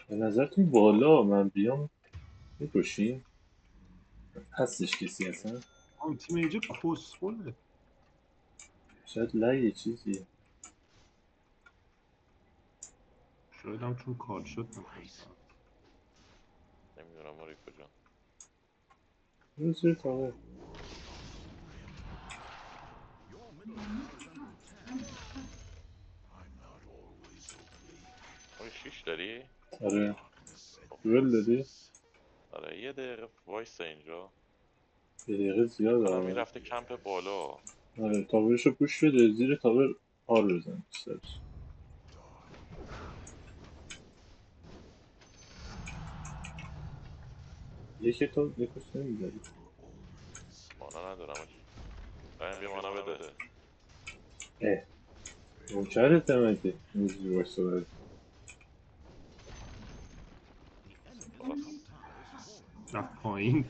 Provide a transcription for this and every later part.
به نظرتون بالا من بیام میکشیم؟ هستش کسی اصلا؟ آن تیم اینجا کسخله. شاید لگه چیزی. شاید هم چون کال شد نخواستم. نمیدونم موری کجا. برو زیر تاور. موری 6 داری؟ آره دوئل داری؟ آره یه دقیقه وایسا اینجا. یه دقیقه زیاد منم آره. میرفته کمپ بالا. آره تاورشو پوش بده زیر تاور آر بزن بیشترش. یکی تا یکوش نمیداری. مانا ندارم آجی. باید بیا مانا بده. اه نوکرت مگه اینجوری باشته باید. خلاص. رفت پایین.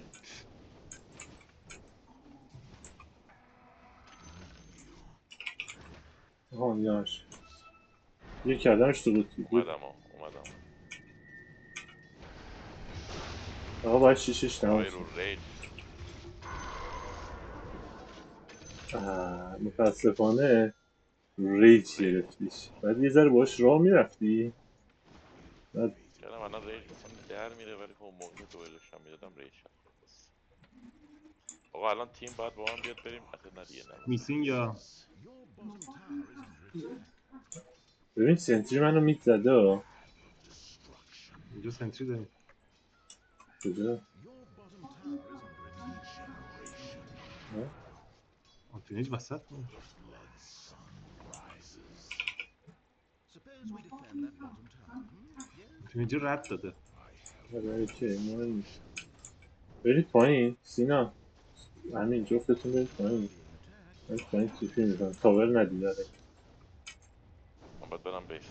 آها نیاش یه کردمش تو قوطی. اومدم. آقا باید شیشش تمام آقای شد. رو ریج. متاسفانه ریج گرفتیش. بعد یه ذره باش راه میرفتی. بعد کردم الان ریج مثلا در میره ولی خب اون موقع که دوئلش هم میدادم ریج شد. آقا الان تیم باید با هم بیاد بریم. اصلا نه دیگه نه. میسینگ یا ببین سنتری منو میزده ها. اینجا سنتری داریم. کجا؟ آنتونیج وسط بود. آنتونیج رد داده. برای که مهم نیست. برید پایین سینا. همین جفتتون برید پایین. من پایین تیپی میکنم تاور ندیداره. من باید برم بیس.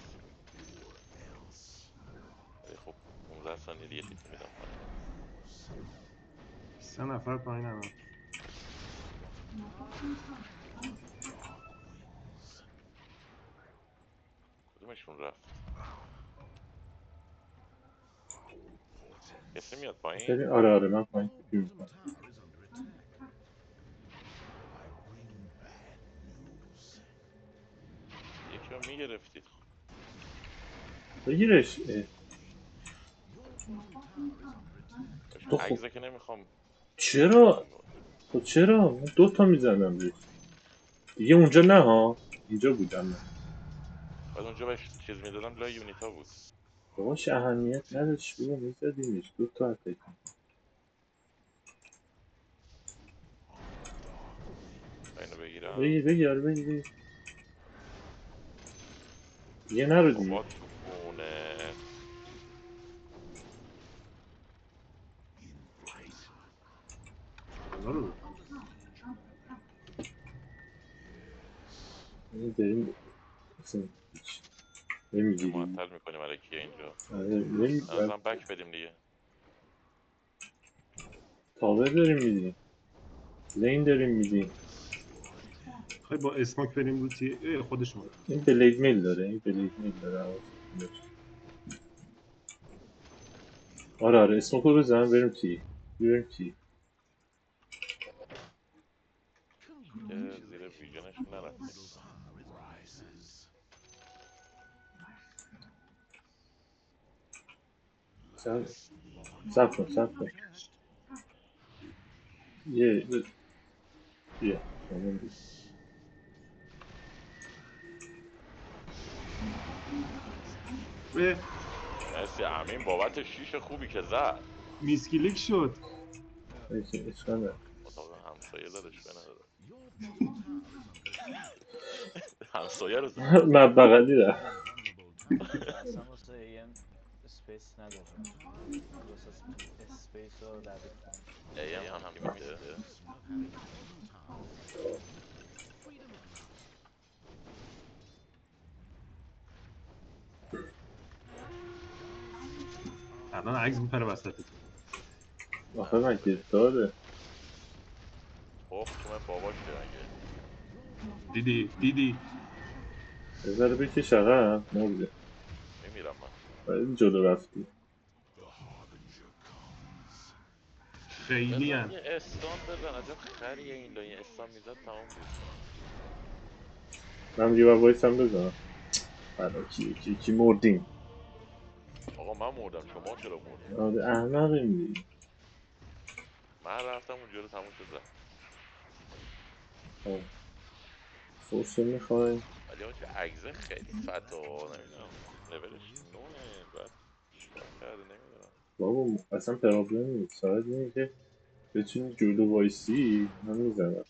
ولی خب 15 ثانیه دیگه تیپ میدم پایین. 3 نفر پایین هم. کدومشون رفت؟ کسی میاد پایین؟ برید آره من پایین تیپی میکنم. یکی رو میگرفتید. بگیرش. تو خب هگزه که نمیخوام. چرا؟ خب چرا؟ من دوتا میزنم بهش. دیگه اونجا نه ها. اینجا بودم من. بعد اونجا بهش چیز میدادم لای یونیتا بود. باش اهمیت نداشت بگو میزدیمش دوتا اتک. اینو بگیرم. بگیر آره بگیر. یه نرو دیگه. بابا تو خونه. بالا رو داریم اصلا هیچ یه نمیگیریم. معطل میکنیم الکی اینجا. آره نظرم بک بدیم دیگه. تاور داریم میدیم. لین داریم میدیم. خواهی با اسماک بریم رو خودش اومد. این بلید میل داره حواستون باشه. آره اسموکو بزن بریم تی. که زیر ویژنش نرفتیم. سب کن یه تمام دید. مرسی امین بابت شیش خوبی که زد. میسکیلیک شد. اشکال نداره. اتاق همسایه دادش به نداره. همسایه رو زد. من بغلی رفت. اصلا واسه ایم اسپیس نداره واسه اسپیس رو تعریف کنم. ایم هم میده. الان عکس میپره وسط تو. آخه من داره. تخم باباشه مگه. دیدی بذاره بکش عقب مرده. میرم من. ولی جلو رفتی. خیلی بزن هم یه استان بزن، عجب خریه این یه استان میزد تمام بود. من دیگه باید وایسم بزنم. حالا کی مردیم. آقا من مردم، شما چرا مردیم؟ آره احمقیم دیگه. من رفتم اونجا رو تموم شد رفت. خب فرصه میخوایم. ولی اون که عگزه خیلی فتا، نمیدونم لولش نوه بعد چیکار کرده نمیدونم. بابا اصلا پرابلم نیست، فقط اینه که بتونی جلو وایسی من میزنم.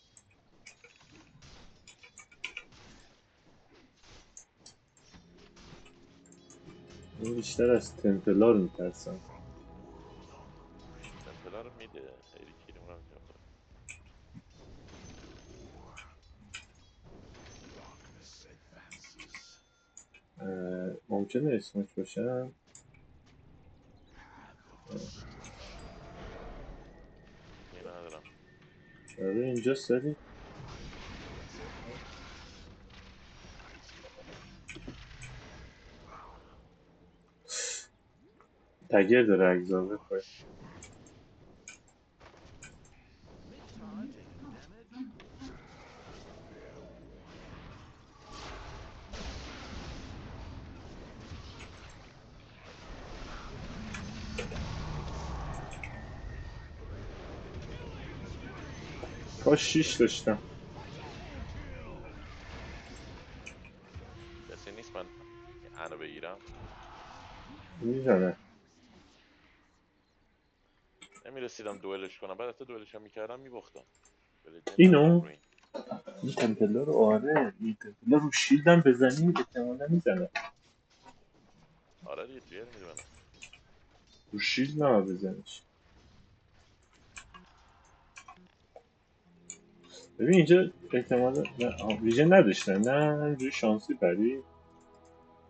من بیشتر از تمپلار میترسم. تمپلا رو میده خیلی کیرمون هم زیاد داره. ممکنه اسمش باشم. این ندارم. آره اینجا سری تگر داره اگزار بخواه. کاش 6 داشتم. کسی نیست من اینو بگیرم. میزنه. نمیرسیدم دوئلش کنم، بعد حتی دوئلش هم میکردم میباختم. ولی نمیرفتم اینو روی این. این تمپلار رو آره این تمپلار رو شیلدم بزنی احتمالا میزنه. آره دیگه جر میزنم. رو شیلد نه بزنیش. ببین اینجا احتمالا ویژن نداشتن نه همینجوری شانسی بری.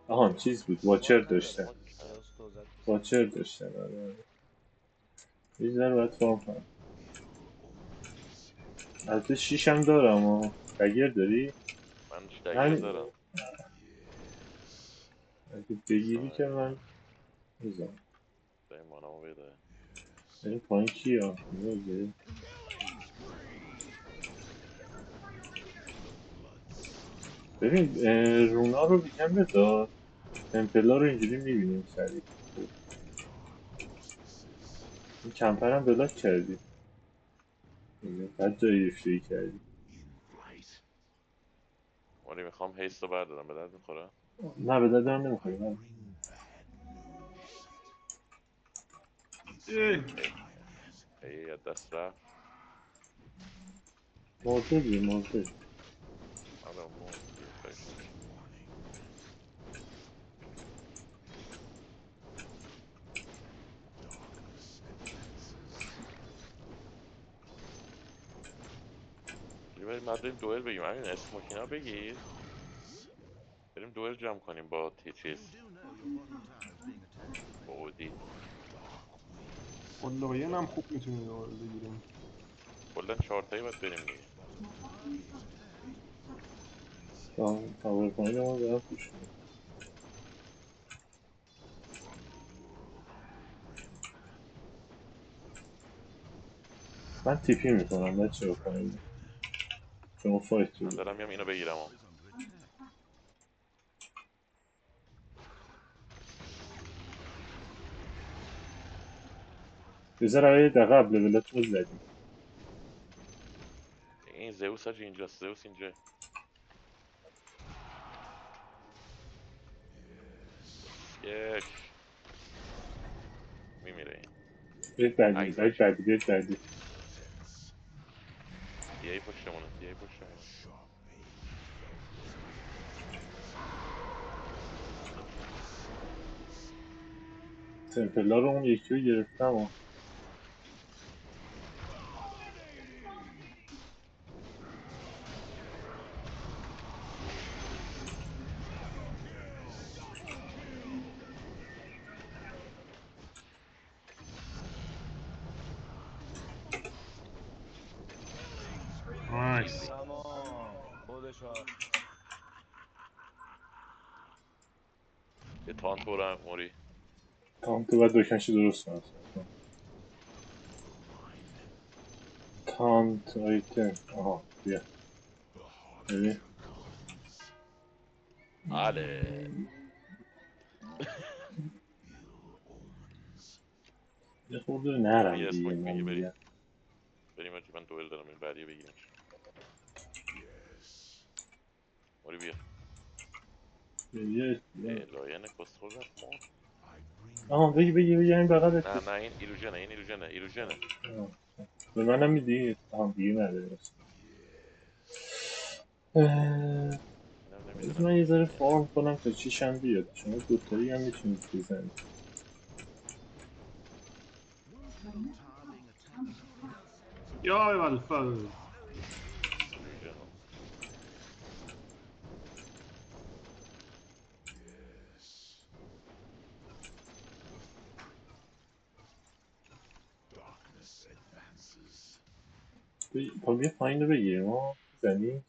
آهان چیز بود واچر وارد نداره. داشتن. ما زئوس دوزد بزن. واچر داشتن آره. یه ذره باید فارم کنم. البته 6 هم دارم تگر داری؟ من دگر همین دارم. اگه بگیری که سایه من میزنم. سایه مانمو بده. این پایین کیا؟ میگه ببین رونا رو بیکن بذار. تمپلا رو اینجوری میبینیم سریع. این کمپر هم بلاک کردی. بد جایی افشایی کردی. ولی میخوام هیست رو بردارم، به درد میخوره. نه به دادم نمیخوایی من ای از دست رفت. مرده دیگه مرده. آره مرد دیگه کارش نمیشه. دیگه بریم بعد بریم دوئل بگیم. همین اسموکینا بگیر بریم دوئل جمع کنیم با چیز با اودی. با لاین هم خوب میتونیم دوباره بگیریم. کلا 4 تایی باید بریم دیگه. پاور پایین رو دارم پوش می‌کنم. من تیپی میکنم بچه رو پایین شما فایت رو من بید. دارم میام اینو بگیرم بذار اولی دقیقه قبل لولتون رو زدیم. این زئوس هاجی اینجاست. زئوس اینجا یک میمیره این. برید بعدی عکس برید هاجی بعدی برید بعدی. تیای پشتمونه تیای پشتمونه. تمپلا رو اون یکی رو گرفتم نایس. تمام. خودشو یه تانت برم موری. تام تو باید دکمشی درست کنم. تانت آیتم. آها بیا ببین. بله. یه خورده بریم نرم یه دیگه اسموک من بگی بریم. میگم. بریم آجی من دوئل دارم این بعدیه بگیرمش. موری بیا. لاین کسخور رفت مرد. آها بگی این بغلت. نه این ایلوژنه. آه. به منم میدی؟ آها دیگه نداره. اینم بذار نمیدونم من یه ذره میتونی یا نه. فارم کنم تا چیشم بیاد. شما دوتایی هم میتونید بزنید. یا الفا. ایلوژنو. تا بیا پایین رو بگیریم ها. زنی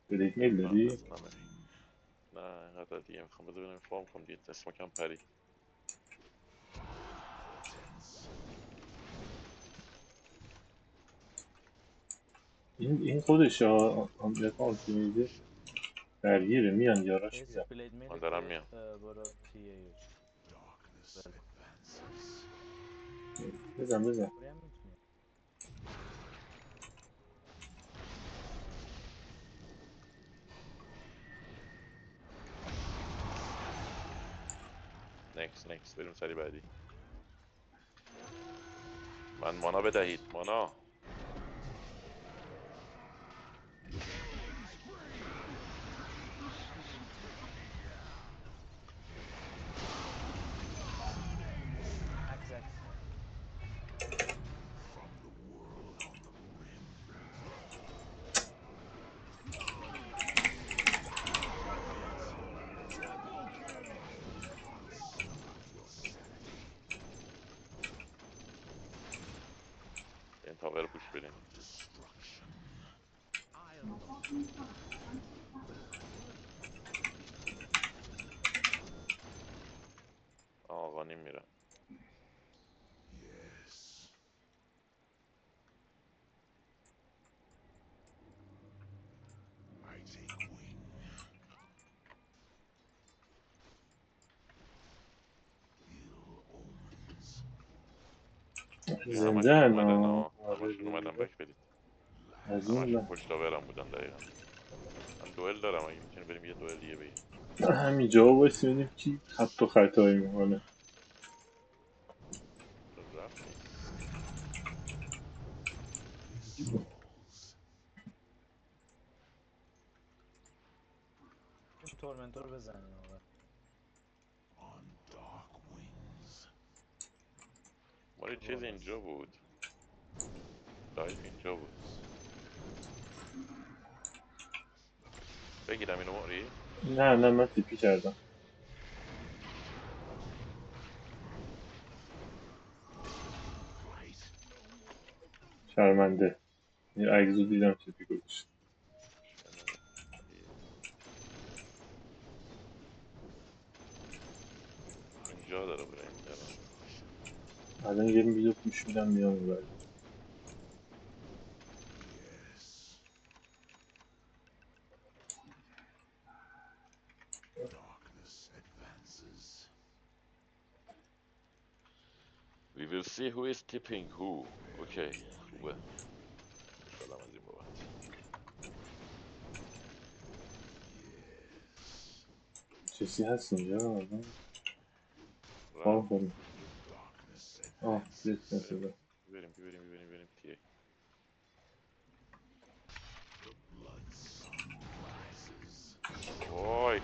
بلیت میل نمیدونم داری؟ دستمه. نه اینقدر دیگه میخوام بذار برم فارم کنم دیگه اسموکم پرید. این خودش آمریکا آنتونیزه درگیره میان یاراش ایس میان. بلید میل من دارم که میام. برو تی ایوچ بزن موری هم میتونی. نکس بریم سری بعدی. من مانا بدهید مانا. عکس این تاور پوش بریم. آقا میرم. این زنده همشون هن اومدن ها. ها. آره همشون اومدن دیگه. بک بدید. از این همشون به پشت تاورم بودن دقیقا. من دوئل دارم اگه میتونی بریم یه دوئل دیگه بگیر. همینجا واسه ببینیم کی خط و خطایی میکنه. رفتیم. این تورمنتور رو بزنیم اول. ماری چیز والاس اینجا بود. لایف اینجا بود. بگیرم اینو ماری. نه من تیپی کردم. شرمنده. یه عگزو دیدم تیپی گذاشت. اینجا داره برای میدارم. الان یه ویدیو پوش میدم میام اونور. We will see who is tipping who. اوکی خوبه. خوشحالم از این بابت. چیزی هست اینجا الان فارم رفت. کنیم. بیت بریم نشده. بریم تیه. وای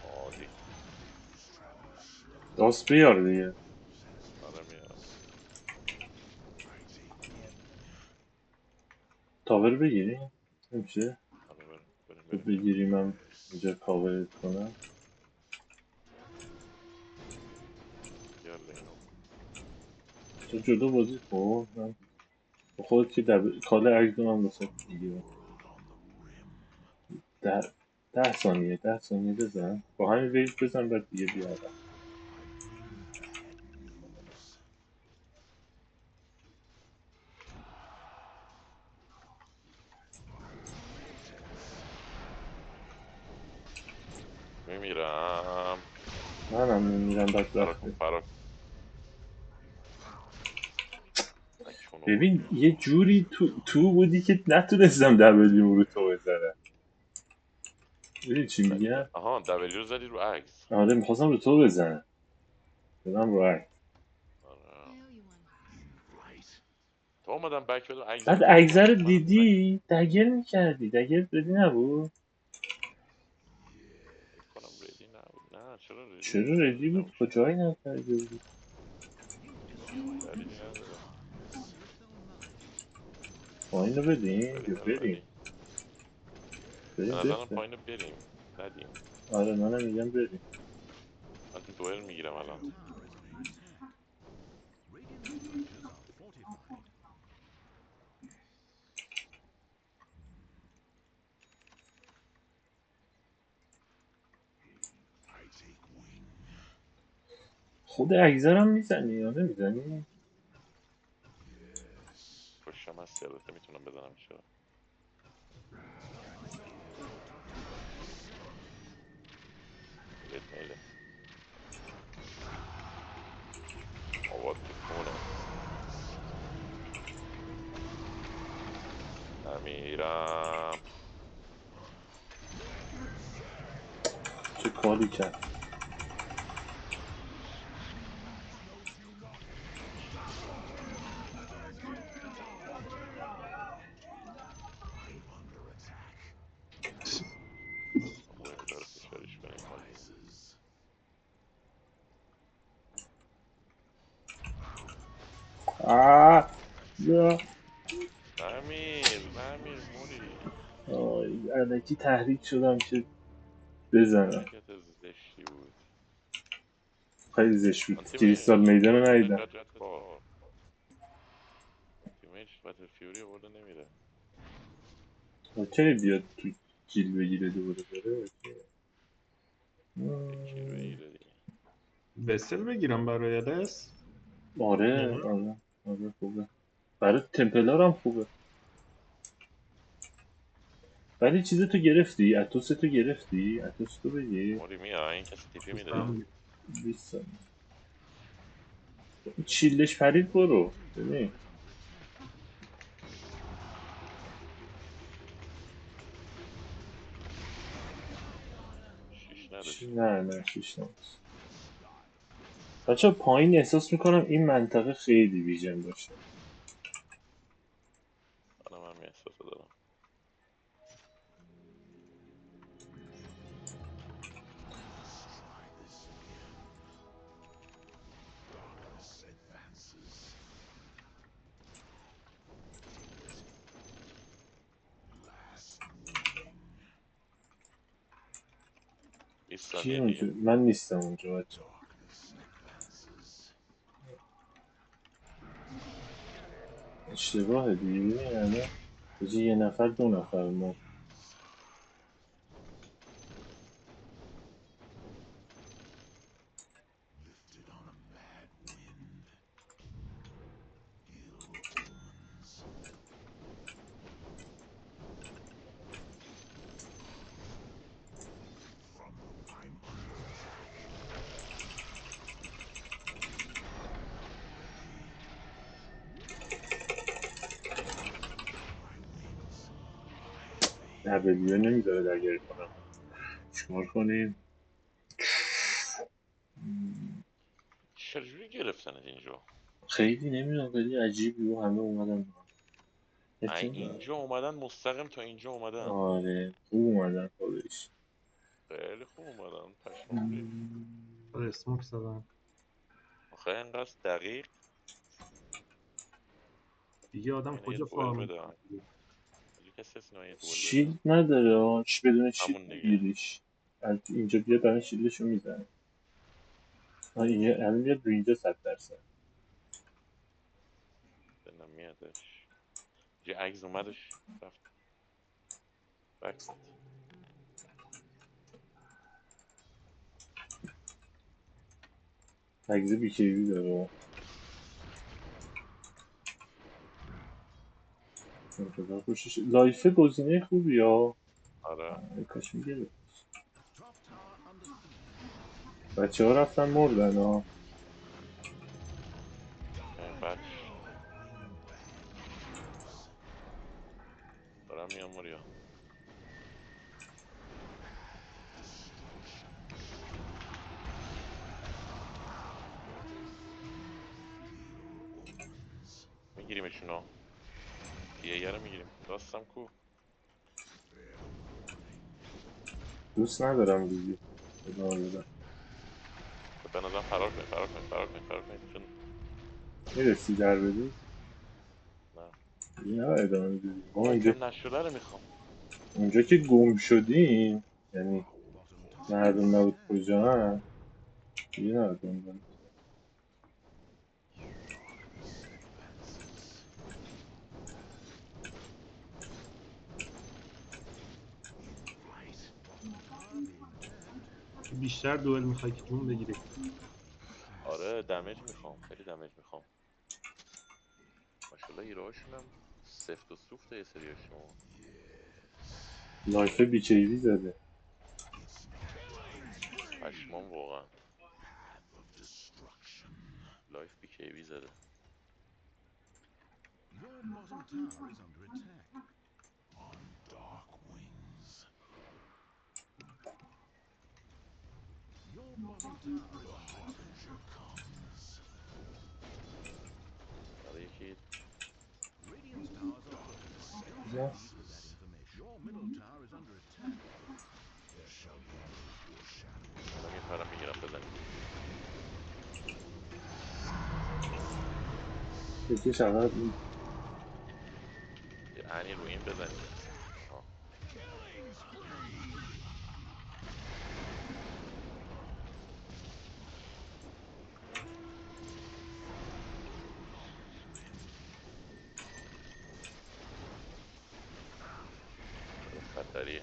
عالی. داست بیار دیگه. آره میاد. میاد. تاور بگیریم نمیشه. آره تو بریم. بگیری من اینجا کاورت کنم. یالا اینو. تو جلو بازی کن. من با خودت که کال عگزو من واسه میگیرم. 10 ثانیه بزن با همین ویو بزن بعد دیگه بیارم. میمیرم. منم میمیرم بدبخته. فرار نکنو ببین بودی. یه جوری تو بودی که نتونستم دبلیوم رو تو بزنم. ببین چی میگم؟ آها دبلیو زدی رو عکس. آره میخواستم رو تو بزنم. بزنم رو عکس. آره. تو اومدم بک بدم عکس بعد تو دیدم اگزر منم دیدی دگر میکردی. دگر بدی نبود؟ فکر کنم ریدی نبود. نه چرا ریدی بود؟ چرا چرا ردی ریدی بود؟ نباشه؟ کجایی نکرده بود؟ دلیلی نداره. پایین رو بدیم؟ دلیلی یا نداره بریم؟ ولی به بریم نظرم بفته. پایین بریم. ندیم. آره منم میگم بریم. من دوئل میگیرم الان. خود اگزرم میزنی یا نمیزنی؟ پشتم هستی البته میتونم بزنم چرا. میلت میله آواد تو کونه. نمیرم. چه کاری کرد؟ ما یه ذره فشارش کنیم حال کنیم. آه یا نمیر موری. الکی تحریک شدم که بزنم. حرکت زشتی بود. خیلی زشت بود. آنتیمیج کریستال میدان رو ندیدم. قدرت بار. آنتیمیج باتل فیوری برده نمیره. اوکی بیاد تو جیل بگیره دوباره بره. یکی رو بگیره دیگه. وسل بگیرم برای دست. آره نه آره آره خوبه. برای تمپلار هم خوبه. ولی چیز تو گرفتی؟ اتوس تو گرفتی؟ اتوس تو بگی؟ موری میای کسی تیپی میده. دوستم 20 ثانیه. چیلش پرید برو. ببین شیش نداشت. نه 6 نماز. بچه پایین احساس میکنم این منطقه خیلی ویژن باشه. منم همین احساس دارم. بیست کی ثانیه اونجا؟ دیگه. من نیستم اونجا بچه. اشتباه دیگه یعنی بجی یه نفر 2 نفر ما. دبلیو نمیذاره درگیری کنم. چیکار کنیم؟ چجوری گرفتنت اینجا؟ خیلی نمیدونم خیلی عجیبی و همه اومدن. اینجا اومدن مستقیم تا اینجا اومدن. آره خوب اومدن خودش. خیلی خوب اومدن پشمام ریخت. اسموک زدم آخه اینقدر دقیق. دیگه. آدم اینه یه کجا دوئل فارم بده. میکنه؟ اینجا کسی هست اینه یه دوئل بده. شیلد نداره بدون شیلد همون دیگه. میگیریش. از اینجا بیاد الان شیلدشو میزنه. اینجا الان میاد رو اینجا 100%. دلم میادش. یه عکس اومدش رفت. رفت. عگز بیکیوی داره. انتظار خوشش لایف گزینه خوبی ها. آره کاش میگرفت. بچه ها رفتن مردن ها. این بچ دارم میام موریا. میگیریمشونو. یه رو میگیریم. راستم کو. دوست ندارم دیگه. ادامه بدم. به نظرم فرار کنید فرار کنید فرار کنید فرار کنید چون میرسی در بدی؟ نه نه ادامه بدی. ما اونجا آیتم نشده رو میخوام. اونجا که گم شدیم، یعنی معلوم نبود کجا هم دیگه ندارم. بیشتر دوئل میخوای که جون بگیری. آره دمیج میخوام خیلی دمیج میخوام. ماشاءالله هیروهاشون هم سفت و سوفته یه سریاشون. لایف بیکیوی زده. پشمام واقعا. لایف بی کیوی زده. آره یکی نه. الان یه پرم میگیرم بزنیم. یکی شغل یه انی رو این بزنیم. آه. خطریه.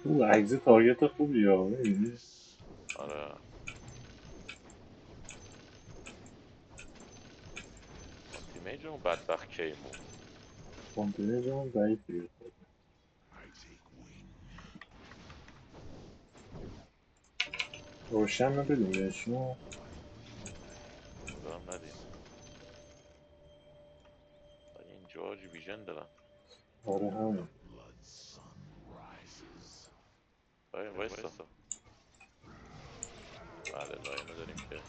او عگز تارگت خوبی ها میبینی؟ آره تیمیج اون بدبخت کیمون. کانتینج هم ضعیفیه. روشن نبدیم بهشون. دارم ندیم. ولی این جاج ویژن دارن. آره همون. وایسا. بله لایمه داریم که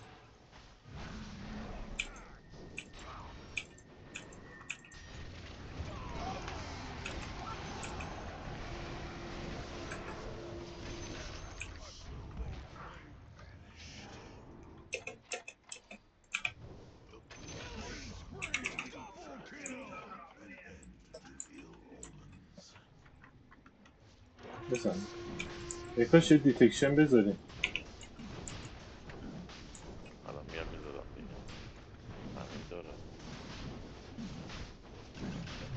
بزن. یکاش یه دیتکشن بذاریم. الان میام میذارم دیگه. همین داره.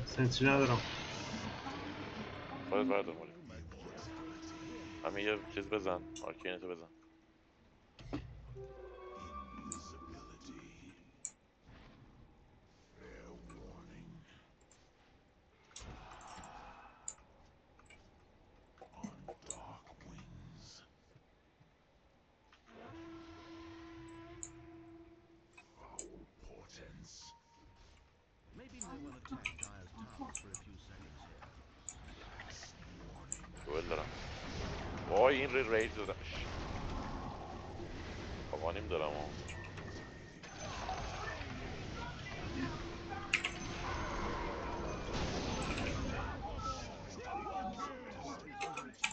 سنتری ندارم. خودت بردار موری. همین یه چیز بزن. آرکینتو بزن. دوئل دارم. وای این ریج دادمش. قوانیم دارم ها.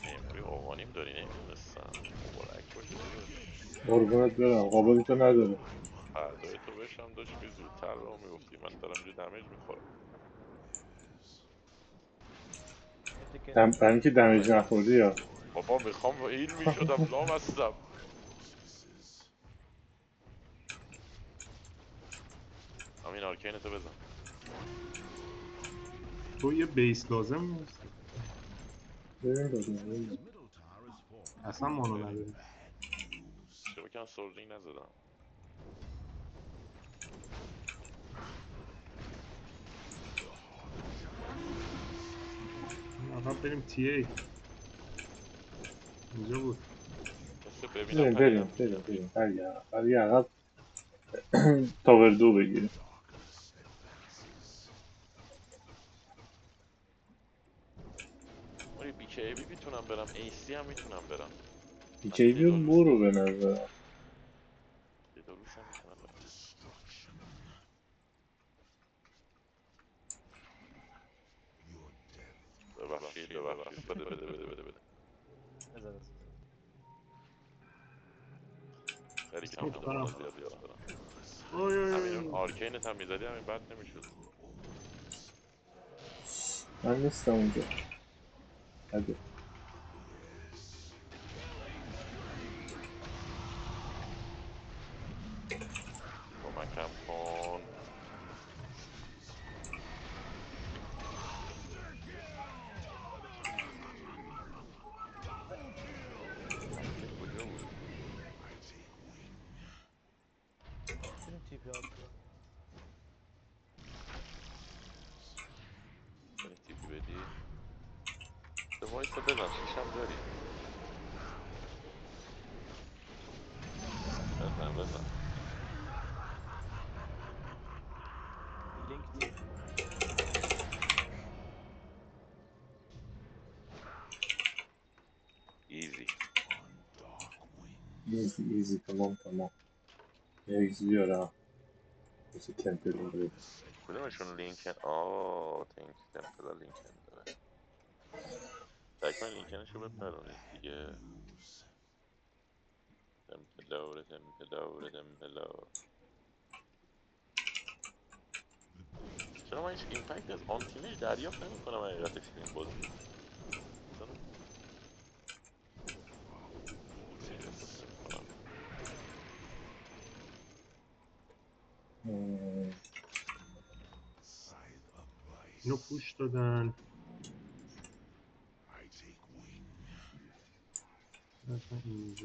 موری قوانیم داری نمیدونستم. مبارک باشه داداش. قربونت برم قابلی تو نداره. فردای تو بشم داشت که زودتر به اون میگفتی. من دارم اینجا دمیج میخورم. برای اینکه دمیج وایسا. نخوردی یا بابا میخوام ایل میشدم لامستم. همین آرکینتو بزن. تو یه بیس لازم نیست بریم بازم. اصلا مانو نداری. چرا که من سولدینگ نزدم. عقب بریم تی ای. اینجا بود. کسی ببینم بریم برای عقب تاور 2 بگیریم. اوری بی کی بی میتونم برم، ای سی هم میتونم برم. بیکیبی رو برو به نظر. دیداروس هم میتونم برم. ببخشید بده. بذار خیلی کم اسموک کم دارم. زیاد دارم. اوی اوی همین اوی. اون آرکینت هم میزدی همین بد نمیشد. من نیستم اونجا. هده کمکم کن. کجا بود؟ میتونیم تیپی ها بریم تیپی بدی. وایسا بزن شیشم داری. بزن. لینک تیپ ایزی. ایزی تمام. یه ایزی بیارم. مثل تمپل رو کدومشون لینکن؟ تمپلا لینکن داره. تکمن لینکنشو بپرونید دیگه. تمپلا. چرا من هیچ ایمپکت از آن تیمیج دریافت نمیکنم حقیقتش تو این بازی؟ اصلا چیزی احساس نمیکنم. اینو پوش دادن. اصلا اینجا.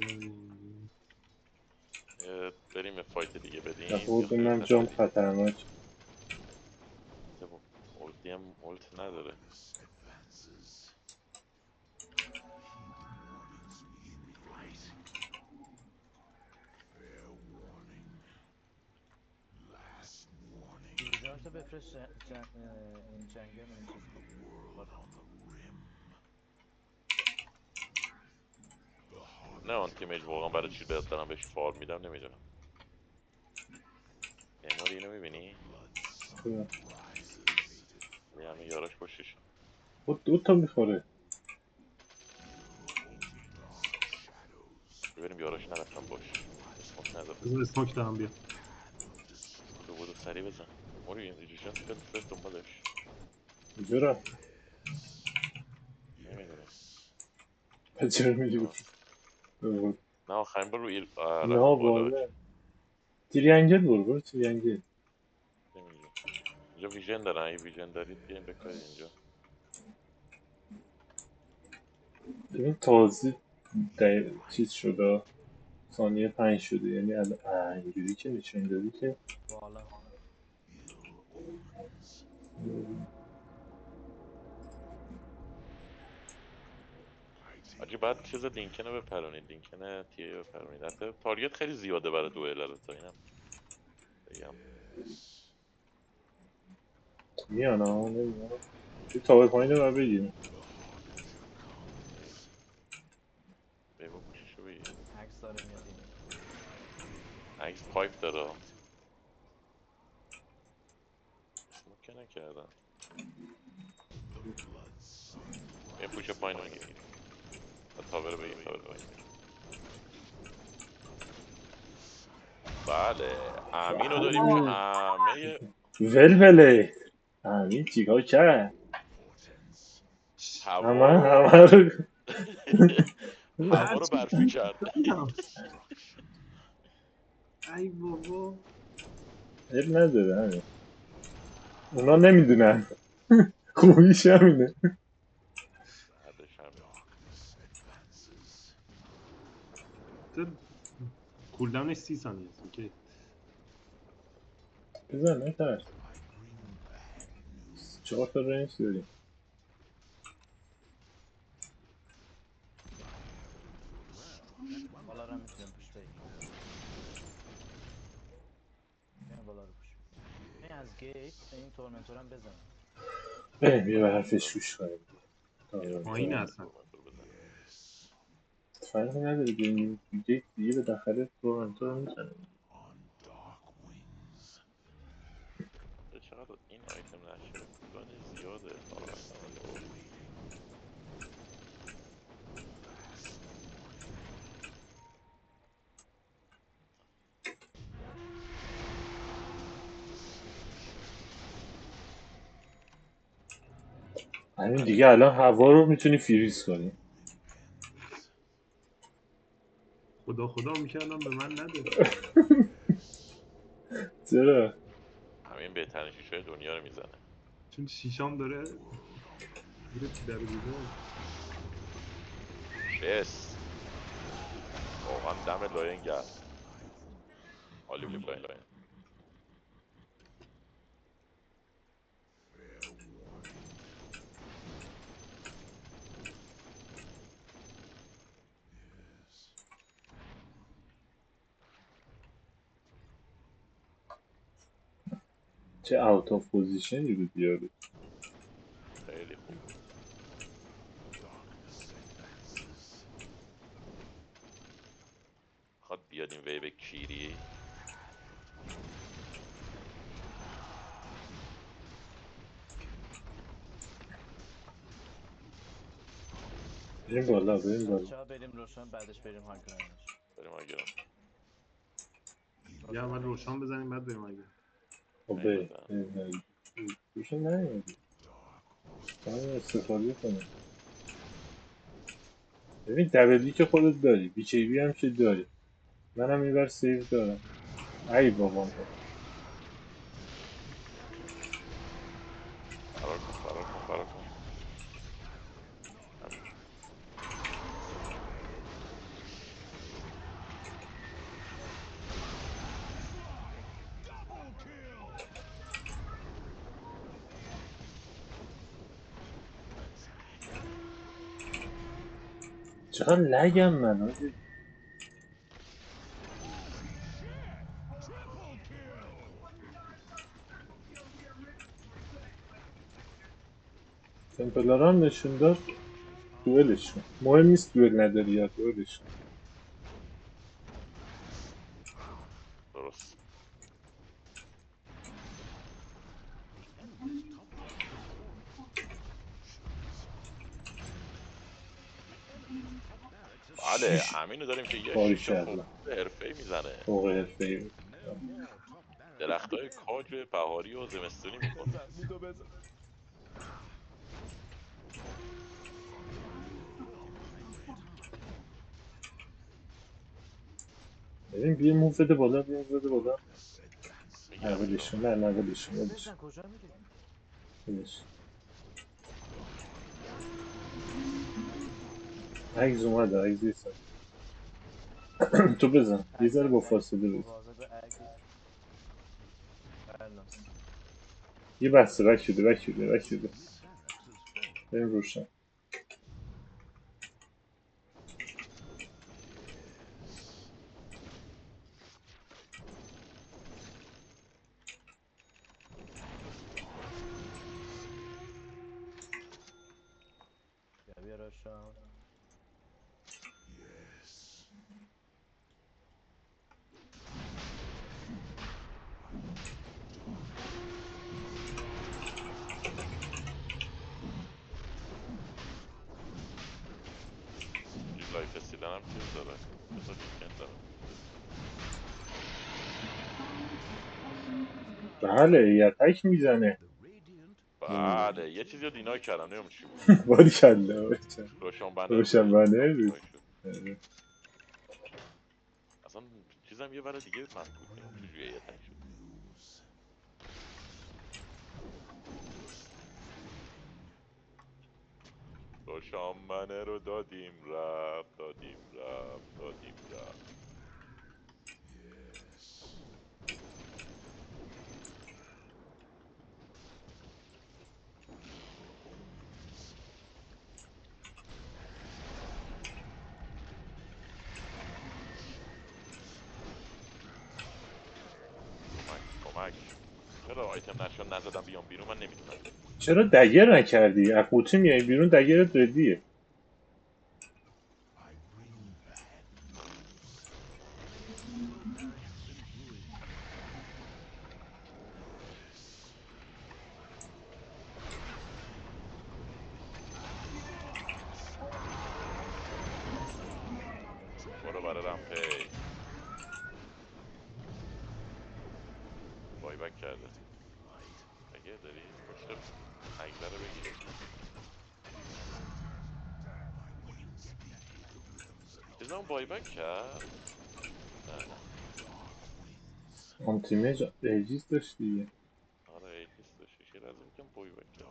بریم یه فایت دیگه بدیم یا خیلی بودونم جام خطری؟ خطرناک. اولتی هم اولت نداره. دیویژن رو بفرست این جنگل این چیز کن بات کن. نه آن تیمیج واقعا برای چی دارم بهش فار میدم نمیدونم. اموری اینو میبینی؟ یه همه یاراش پشتش. خود 2 تا میخوره. ببینیم یاراش نرفتم باش. اسموک نزد. بذار اسموک دارم بیا. بودو سری بزن. موری ایجوشن فرست دنبالش. کجا رفت؟ نمیدونم. چرا میگی بود؟ نه آخرین بار رو نه رفتم بالاش. بالا تریانگل برو تریانگل. نمیدونم. اینجا ویژن دارن، اگه ویژن دارید بیاین بکارید اینجا. ببین تازه چیز شده ثانیه 5 شده یعنی اینجوری که نشون دادی که بالا آجی بعد چیز لینکن رو بپرونید، لینکن تی ای بپرونید. حتی تارگت خیلی زیاده برای دوئل البته اینم بگم. میان ها نمیان یه تاور پایین رو بگیریم. بیبا پوششو بگیر. عکس داره میاد این عکس پایپ داره. اسموک که نکردن. این پوش پایین رو بگیریم. تاور بگیر تاور پایین بگیر. بله امین رو داریم که همه ولوله همین چیکار کرد همه هوا رو رو هوا رو برفی کرد. ای بابا. عیب نداره همین اونا نمیدونن خوبیش همینه. بعدش هم کولداونش 30 ثانیه است. اوکی. بزن نترس. 4 تا رنج داریم. بالا رو میتونیم پوش بگیم. این بالا رو پوش بگیم. این از گیت این تورمنتور هم بزنیم. بریم یه به حرفش گوش کنیم. پایین هستن. فرقی نداره دیگه دیگه بالاخره تورنتو رو میزنیم. چقدر این آیتم نشه کولدانش زیاده فارغ از عمل او. همین دیگه الان هوا رو میتونی فریز کنی. خدا میکردم به من نده. چرا؟ همین بهترین شیشهای دنیا رو میزنه. چون شیشام داره میره تو در دیوار. بس واقعا دم لاین گرد. عالی بود لاین. چه اوت آف پوزیشنی بود یارو. خیلی خوب. خواد بیاد این ویو کیری. بریم بالا بریم بالا. بچه‌ها بریم روشن بعدش بریم های گراینش. بریم آگرام. یا اول روشن بزنیم بعد بریم اگه. خب بریم. روشن نمیدی. باید استفاده کنیم. ببین دبلی که خودت داری. بیچیبی هم که داری. منم اینور سیو دارم. ای بابا. فرار کن. همین. چقدر لگم من آجی. تمپلار هم نشون داد. دوئلش کن. مهم نیست دوئل نداری یا دوئلش کن. درست. بله امینو داریم که یه شیشه فوق باریکلا. حرفه‌ای میزنه. فوق حرفه‌ای. درختای کاج بهاری و زمستونی میکنه. میدو بزن. ببین بیا موو بده بالا بیا موو بده بالا. میگیرم اولشون نه اولشون بزن کجا میری؟ اگز اومده اگز یه سن. تو بزن یه ذره با فاصله بزن. مواظب اگه برناس. یه بحثه بک شده بریم روشن. بیا روشن. لایف استیلن هم چیز داره. بذار ویکند داره. بله یه اتک میزنه. بله یه چیزی رو دینای کردم نمیم چی بود. باریکلا روشن بنر روشن بود. بنر بود. اصلا چیزم یه ور دیگه من بود نمیم چجوری یه تک شد. شام منه رو دادیم رفت دادیم رفت دادیم رفت. کمک چرا آیتم نشان نزدم بیام بیرون من نمیدونم. چرا دگر نکردی؟ از قوطی میای بیرون دگرت ردیه. برو برای رمپی. بای بک کرده. اگه داری پشت اگزه رو بگیر. چیزا بای بک کرد. نه آنتیمیج ایجیز داشت دیگه. آره ایجیس داشتش. یه لحظه بکنم بای بک کرد.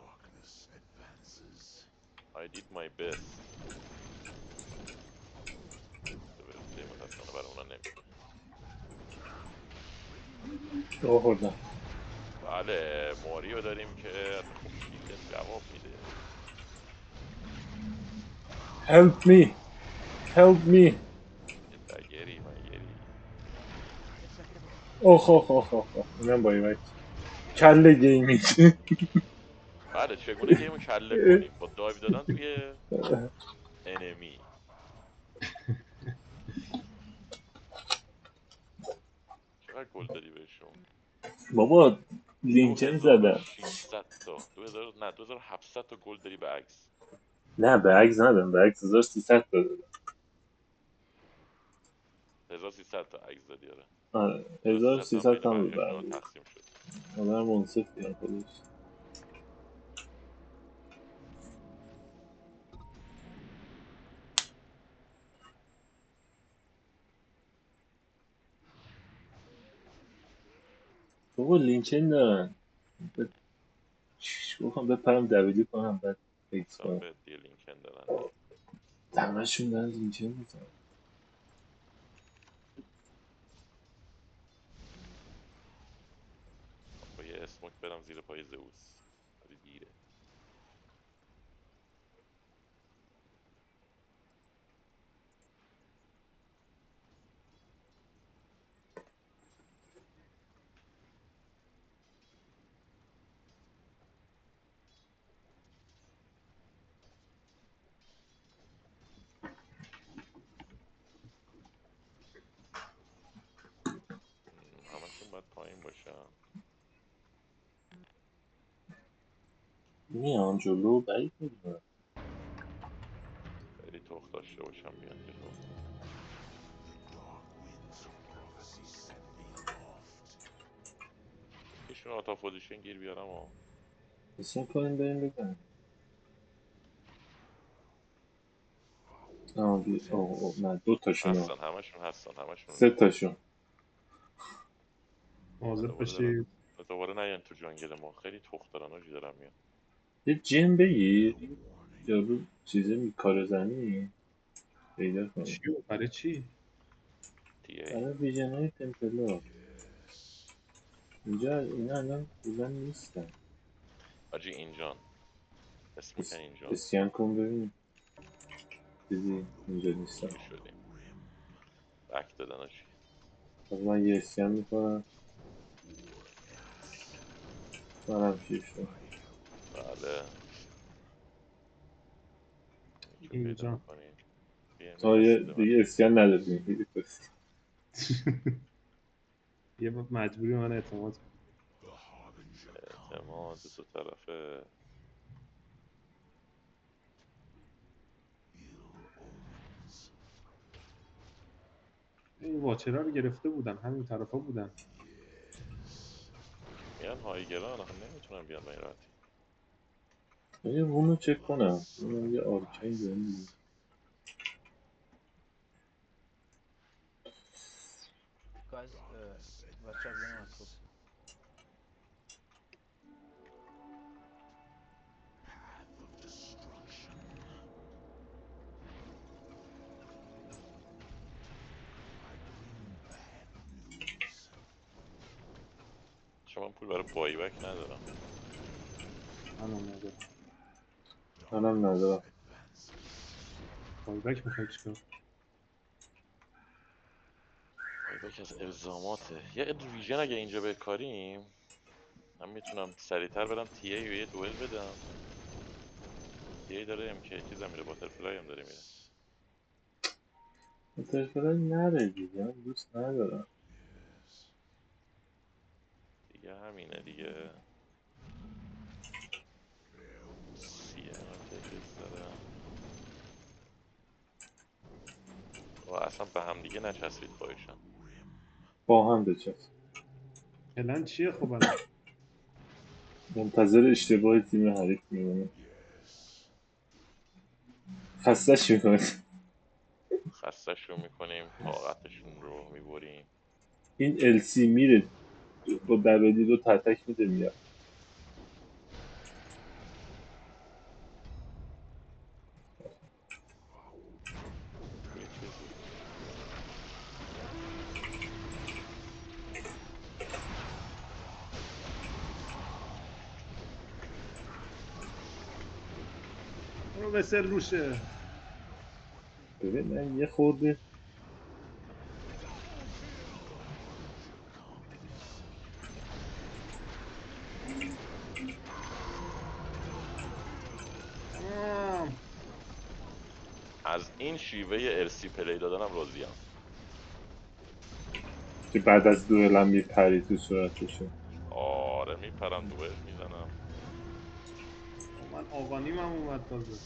I did my best. برسه متاسفانه برای اونا نمیده. رو خوردم. بله موریو داریم که خب شیلدت جواب میده. Help me. Help me. یه دگری مگری. اوه اوه اوه اوه. اینم بای بک. کله گیمی. بله چگونه گیمو کله کنیم با دایو دادن توی انمی. چقدر گل دادی بهشون؟ بابا لینچن زدم. 2600 تا 2000 نه 2700 تا گل داری به عکس. نه به عکس ندارم. به عکس 1300 دادم. 1300 تا عکس دادی آره. آره 1300 تا 1300 بین هم بقیه‌شون بودم. تقسیم شد. آدم منصفی هم خودش. بابا لینچن دارن. بخوام بپرم دویدی کنم بعد فکس گفتم کنم. به دی لینکن دارن دیگه. همشون دارن لینچن میزنن. با یه اسموک برم زیر پای زئوس. ولی دیره. همشون باید پایین باشن. میان جلو بعید میدونم. خیلی تخت داشته باشم بیان جلو. یکیشون آتا پوزیشن گیر بیارم و اسم کنیم بریم بزنیم. اوه نه دو تاشون ها. هستن همشون سه اونجا. تاشون. مواظب دوباره دارن باشید. دوباره نیان تو جنگل ما. خیلی تخت دارن آجی دارن میان. یه جن بگیر. یارو چیزه کار زنی پیدا کنیم. چیو برای چی؟ تی ای برای ویژن های تمپلا. اینجا اینا الان بودن نیستن. آجی اینجان اسموکن اینجان. اسکن کن ببین. چیزی اینجا نیستن. شیر شدیم بک دادن آجی. از من یه اسکن میکنم. منم شیر شد. بله یکی پیدا اینجا. میکنیم. تا BMS یه بده من دیگه اسکن نداریم. یه بار مجبوری من اعتماد کنم. اعتماد دو طرفه. این واچرها رو گرفته بودن همین طرفا بودن. میان هایگران آخه نمیتونن بیان به این راحتی. یه رومو چک کنم. اونم یه آرکین داریم. Guys, watch out benim asıl. بچه من پول برای بای بک ندارم. منم ندارم. منم ندارم. بایبک میخوای چیکار؟ بای بک از الزاماته. یه ویژن اگه اینجا بکاریم من میتونم سریعتر برم تی ای و یه دوئل بدم. تی ای داره MK چیز هم میره، باترفلای هم داره میره. باترفلای نره دیگه، من دوست ندارم. دیگه همینه دیگه. سینا تکس دارم و اصلا به هم دیگه نچسبید خواهشم. با هم بچست. پلن چیه خب الان؟ منتظر اشتباه تیم حریف میمونه. خستش میکنه. خستشون میکنیم، طاقتشون رو میبریم. این السی میره با دبلی رو تتک میده میاد. یه چیزی برو وسل روشه. ببین من یه خورده تمام. از این شیوه ارسی پلی دادنم راضیم. که بعد از دوئل میپری تو صورتشون. آره میپرم دوئل میزنم. من آقانیم هم اومد تازه.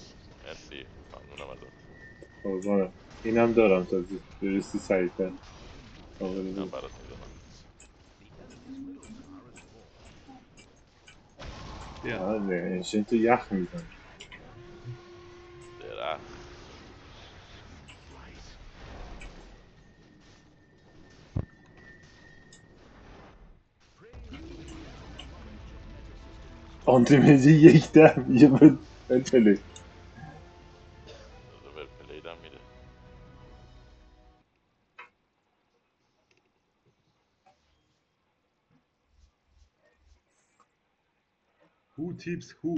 مرسی، ممنونم ازت. قربانم. اینم دارم تازه برسی سریعتر. اینم آقا برات میزنم. بیا. آره انشین تو یخ میزن. درخت. آنتیمیجی یک ده میگه بتله. داده ورپلیدم میده. Who tips who?